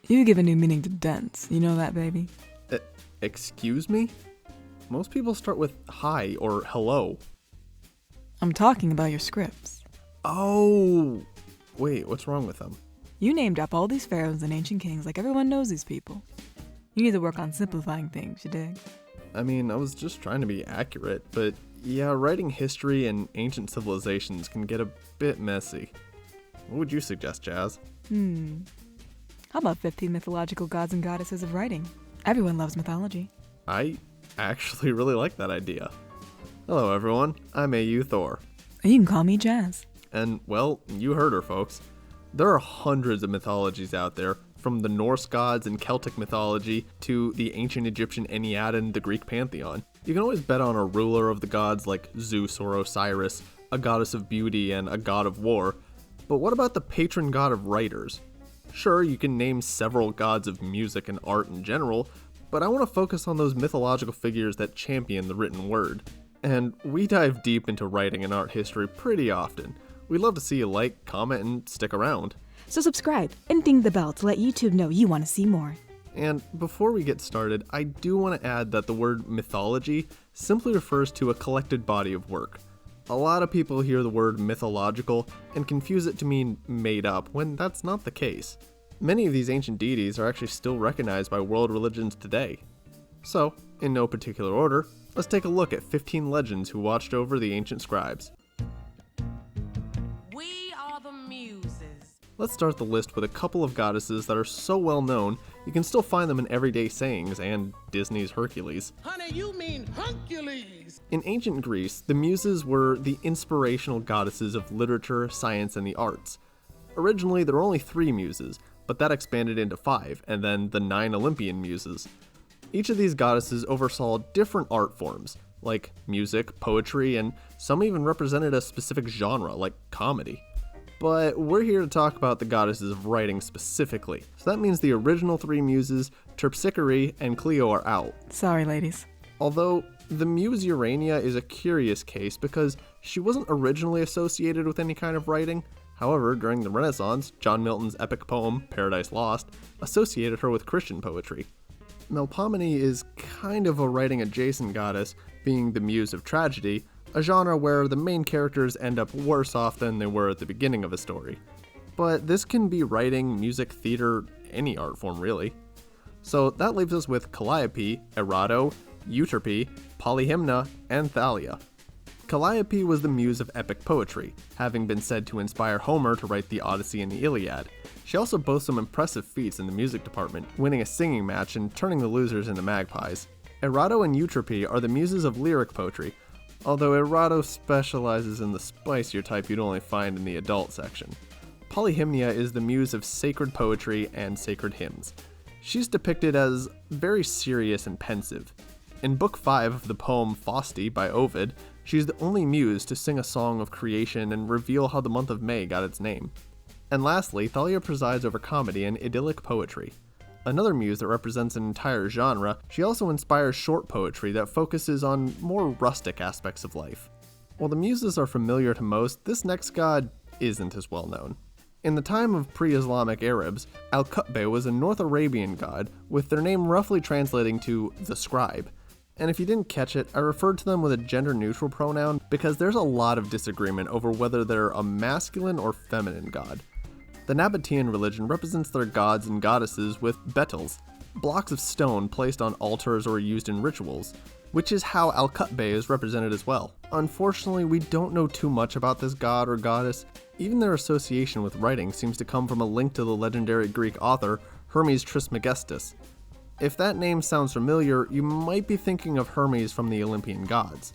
You give a new meaning to dense. You know that, baby? Excuse me? Most people start with hi or hello. I'm talking about your scripts. Oh, wait, what's wrong with them? You named up all these pharaohs and ancient kings like everyone knows these people. You need to work on simplifying things, you dig? I mean, I was just trying to be accurate, but yeah, writing history and ancient civilizations can get a bit messy. What would you suggest, Jazz? How about 15 mythological gods and goddesses of writing? Everyone loves mythology. I actually really like that idea. Hello everyone, I'm AU Thor. And you can call me Jazz. And, well, you heard her, folks. There are hundreds of mythologies out there, from the Norse gods and Celtic mythology to the ancient Egyptian Ennead and the Greek pantheon. You can always bet on a ruler of the gods like Zeus or Osiris, a goddess of beauty and a god of war. But what about the patron god of writers? Sure, you can name several gods of music and art in general, but I want to focus on those mythological figures that champion the written word. And we dive deep into writing and art history pretty often. We'd love to see you like, comment, and stick around. So subscribe and ding the bell to let YouTube know you want to see more. And before we get started, I do want to add that the word mythology simply refers to a collected body of work. A lot of people hear the word mythological and confuse it to mean made up, when that's not the case. Many of these ancient deities are actually still recognized by world religions today. So, in no particular order, let's take a look at 15 legends who watched over the ancient scribes. We are the muses. Let's start the list with a couple of goddesses that are so well known, you can still find them in everyday sayings and Disney's Hercules. Honey, you mean Hercules! In ancient Greece, the Muses were the inspirational goddesses of literature, science, and the arts. Originally, there were only 3 muses, but that expanded into 5, and then the 9 Olympian muses. Each of these goddesses oversaw different art forms, like music, poetry, and some even represented a specific genre, like comedy. But we're here to talk about the goddesses of writing specifically, so that means the original 3 muses, Terpsichore and Clio, are out. Sorry, ladies. Although, the muse Urania is a curious case because she wasn't originally associated with any kind of writing. However, during the Renaissance, John Milton's epic poem, Paradise Lost, associated her with Christian poetry. Melpomene is kind of a writing-adjacent goddess, being the muse of tragedy, a genre where the main characters end up worse off than they were at the beginning of a story. But this can be writing, music, theater, any art form really. So that leaves us with Calliope, Erato, Euterpe, Polyhymnia, and Thalia. Calliope was the muse of epic poetry, having been said to inspire Homer to write the Odyssey and the Iliad. She also boasts some impressive feats in the music department, winning a singing match and turning the losers into magpies. Erato and Euterpe are the muses of lyric poetry, although Erato specializes in the spicier type you'd only find in the adult section. Polyhymnia is the muse of sacred poetry and sacred hymns. She's depicted as very serious and pensive. In Book 5 of the poem Fausti by Ovid, she's the only muse to sing a song of creation and reveal how the month of May got its name. And lastly, Thalia presides over comedy and idyllic poetry. Another muse that represents an entire genre, she also inspires short poetry that focuses on more rustic aspects of life. While the muses are familiar to most, this next god isn't as well known. In the time of pre-Islamic Arabs, Al-Qutb was a North Arabian god, with their name roughly translating to the scribe. And if you didn't catch it, I referred to them with a gender-neutral pronoun because there's a lot of disagreement over whether they're a masculine or feminine god. The Nabatean religion represents their gods and goddesses with betels, blocks of stone placed on altars or used in rituals, which is how Al-Qutb is represented as well. Unfortunately, we don't know too much about this god or goddess. Even their association with writing seems to come from a link to the legendary Greek author Hermes Trismegistus. If that name sounds familiar, you might be thinking of Hermes from the Olympian gods.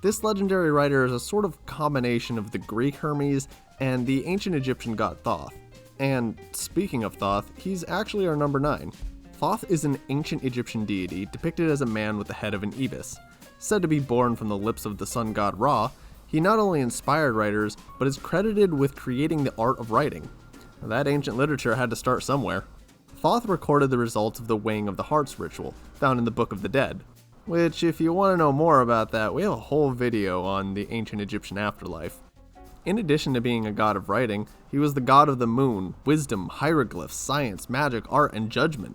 This legendary writer is a sort of combination of the Greek Hermes and the ancient Egyptian god Thoth. And speaking of Thoth, he's actually our number 9. Thoth is an ancient Egyptian deity depicted as a man with the head of an ibis. Said to be born from the lips of the sun god Ra, he not only inspired writers, but is credited with creating the art of writing. That ancient literature had to start somewhere. Thoth recorded the results of the weighing of the hearts ritual, found in the Book of the Dead, which if you want to know more about that, we have a whole video on the ancient Egyptian afterlife. In addition to being a god of writing, he was the god of the moon, wisdom, hieroglyphs, science, magic, art, and judgment.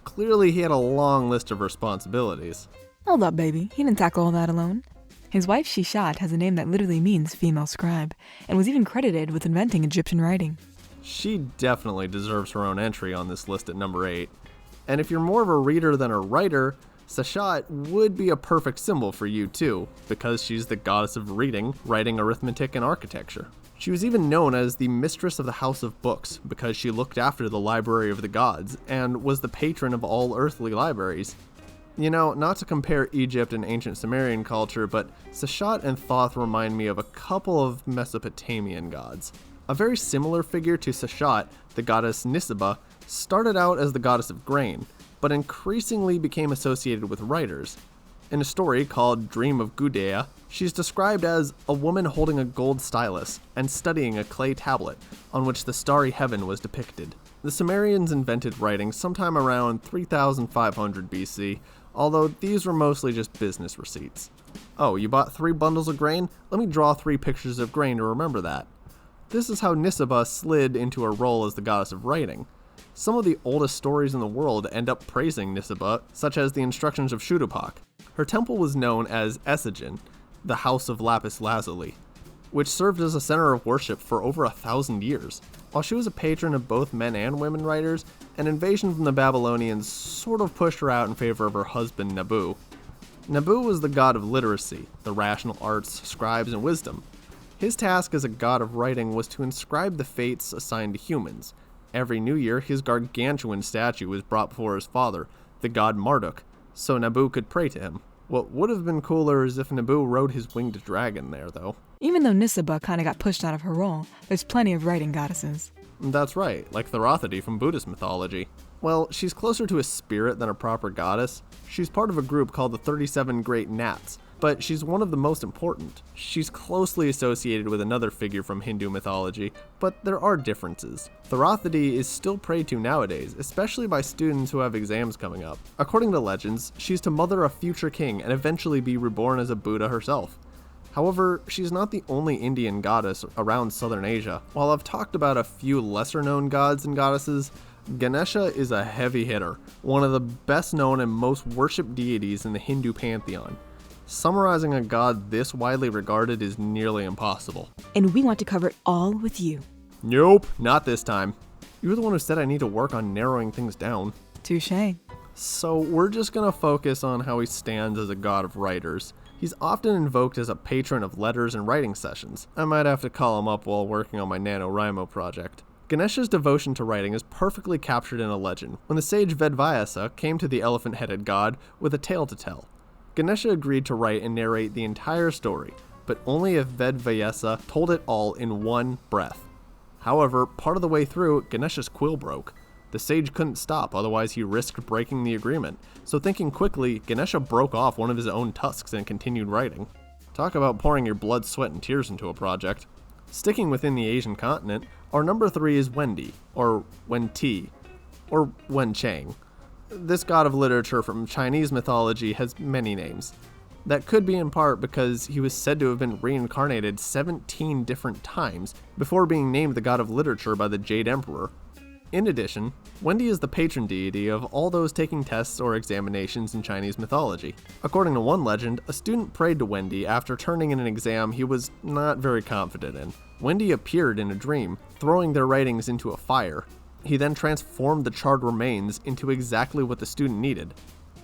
Clearly, he had a long list of responsibilities. Hold up, baby. He didn't tackle all that alone. His wife Seshat has a name that literally means female scribe, and was even credited with inventing Egyptian writing. She definitely deserves her own entry on this list at number 8. And if you're more of a reader than a writer, Seshat would be a perfect symbol for you too, because she's the goddess of reading, writing, arithmetic, and architecture. She was even known as the mistress of the House of Books because she looked after the library of the gods and was the patron of all earthly libraries. You know, not to compare Egypt and ancient Sumerian culture, but Seshat and Thoth remind me of a couple of Mesopotamian gods. A very similar figure to Seshat, the goddess Nisaba, started out as the goddess of grain, but increasingly became associated with writers. In a story called Dream of Gudea, she's described as a woman holding a gold stylus and studying a clay tablet on which the starry heaven was depicted. The Sumerians invented writing sometime around 3500 BC, although these were mostly just business receipts. Oh, you bought 3 bundles of grain? Let me draw 3 pictures of grain to remember that. This is how Nisaba slid into her role as the goddess of writing. Some of the oldest stories in the world end up praising Nisaba, such as the instructions of Shutupak. Her temple was known as Essigin, the House of Lapis Lazuli, which served as a center of worship for over 1,000 years. While she was a patron of both men and women writers, an invasion from the Babylonians sort of pushed her out in favor of her husband Nabu. Nabu was the god of literacy, the rational arts, scribes, and wisdom. His task as a god of writing was to inscribe the fates assigned to humans. Every new year, his gargantuan statue was brought before his father, the god Marduk, so Nabu could pray to him. What would have been cooler is if Nabu rode his winged dragon there, though. Even though Nisaba kinda got pushed out of her role, there's plenty of writing goddesses. That's right, like Thurathadi from Buddhist mythology. Well, she's closer to a spirit than a proper goddess. She's part of a group called the 37 Great Nats, but she's one of the most important. She's closely associated with another figure from Hindu mythology, but there are differences. Thurathadi is still prayed to nowadays, especially by students who have exams coming up. According to legends, she's to mother a future king and eventually be reborn as a Buddha herself. However, she's not the only Indian goddess around southern Asia. While I've talked about a few lesser-known gods and goddesses, Ganesha is a heavy hitter, one of the best known and most worshipped deities in the Hindu pantheon. Summarizing a god this widely regarded is nearly impossible. And we want to cover it all with you. Nope, not this time. You were the one who said I need to work on narrowing things down. Touché. So we're just gonna focus on how he stands as a god of writers. He's often invoked as a patron of letters and writing sessions. I might have to call him up while working on my NaNoWriMo project. Ganesha's devotion to writing is perfectly captured in a legend, when the sage Vedvyasa came to the elephant-headed god with a tale to tell. Ganesha agreed to write and narrate the entire story, but only if Vedvyasa told it all in one breath. However, part of the way through, Ganesha's quill broke. The sage couldn't stop, otherwise he risked breaking the agreement. So thinking quickly, Ganesha broke off one of his own tusks and continued writing. Talk about pouring your blood, sweat, and tears into a project. Sticking within the Asian continent, our number 3 is Wendy, or Wen-Ti, or Wen-Chang. This god of literature from Chinese mythology has many names. That could be in part because he was said to have been reincarnated 17 different times before being named the god of literature by the Jade Emperor. In addition, Wendy is the patron deity of all those taking tests or examinations in Chinese mythology. According to one legend, a student prayed to Wendy after turning in an exam he was not very confident in. Wendy appeared in a dream, throwing their writings into a fire. He then transformed the charred remains into exactly what the student needed: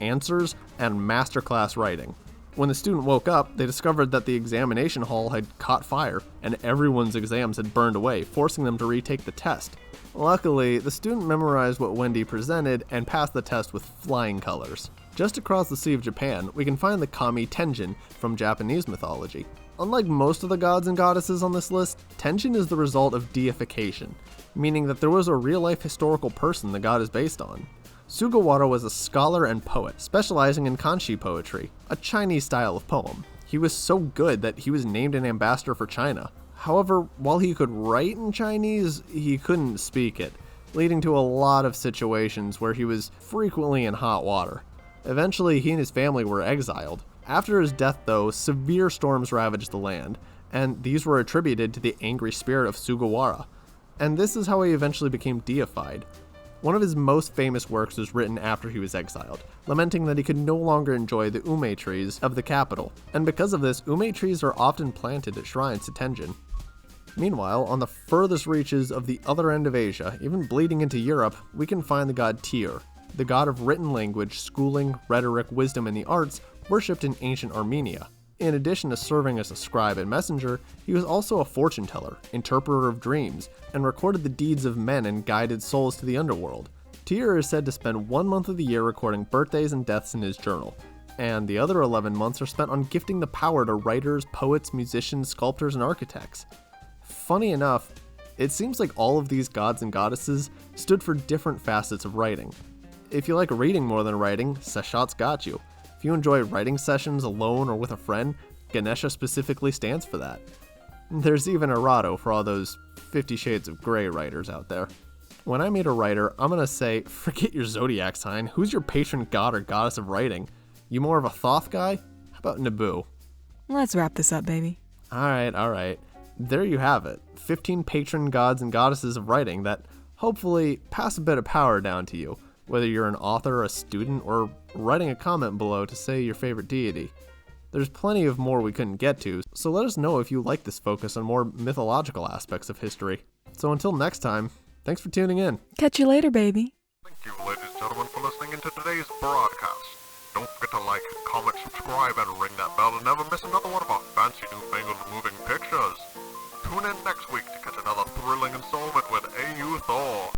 answers and masterclass writing. When the student woke up, they discovered that the examination hall had caught fire, and everyone's exams had burned away, forcing them to retake the test. Luckily, the student memorized what Wendy presented and passed the test with flying colors. Just across the Sea of Japan, we can find the kami Tenjin from Japanese mythology. Unlike most of the gods and goddesses on this list, Tenjin is the result of deification, meaning that there was a real-life historical person the god is based on. Sugawara was a scholar and poet, specializing in kanshi poetry, a Chinese style of poem. He was so good that he was named an ambassador for China. However, while he could write in Chinese, he couldn't speak it, leading to a lot of situations where he was frequently in hot water. Eventually, he and his family were exiled. After his death, though, severe storms ravaged the land, and these were attributed to the angry spirit of Sugawara. And this is how he eventually became deified. One of his most famous works was written after he was exiled, lamenting that he could no longer enjoy the ume trees of the capital, and because of this, ume trees are often planted at shrines to Tenjin. Meanwhile, on the furthest reaches of the other end of Asia, even bleeding into Europe, we can find the god Tyr, the god of written language, schooling, rhetoric, wisdom, and the arts, worshipped in ancient Armenia. In addition to serving as a scribe and messenger, he was also a fortune teller, interpreter of dreams, and recorded the deeds of men and guided souls to the underworld. Tyr is said to spend 1 month of the year recording birthdays and deaths in his journal, and the other 11 months are spent on gifting the power to writers, poets, musicians, sculptors, and architects. Funny enough, it seems like all of these gods and goddesses stood for different facets of writing. If you like reading more than writing, Seshat's got you. If you enjoy writing sessions alone or with a friend, Ganesha specifically stands for that. There's even Erato for all those 50 Shades of Grey writers out there. When I meet a writer, I'm gonna say, forget your zodiac sign, who's your patron god or goddess of writing? You more of a Thoth guy? How about Naboo? Let's wrap this up, baby. Alright. There you have it. 15 patron gods and goddesses of writing that hopefully pass a bit of power down to you, whether you're an author, a student, or writing a comment below to say your favorite deity. There's plenty of more we couldn't get to, so let us know if you like this focus on more mythological aspects of history. So until next time, thanks for tuning in. Catch you later, baby. Thank you, ladies and gentlemen, for listening into today's broadcast. Don't forget to like, comment, subscribe, and ring that bell to never miss another one of our fancy newfangled moving pictures. Tune in next week to catch another thrilling installment with AU Thor.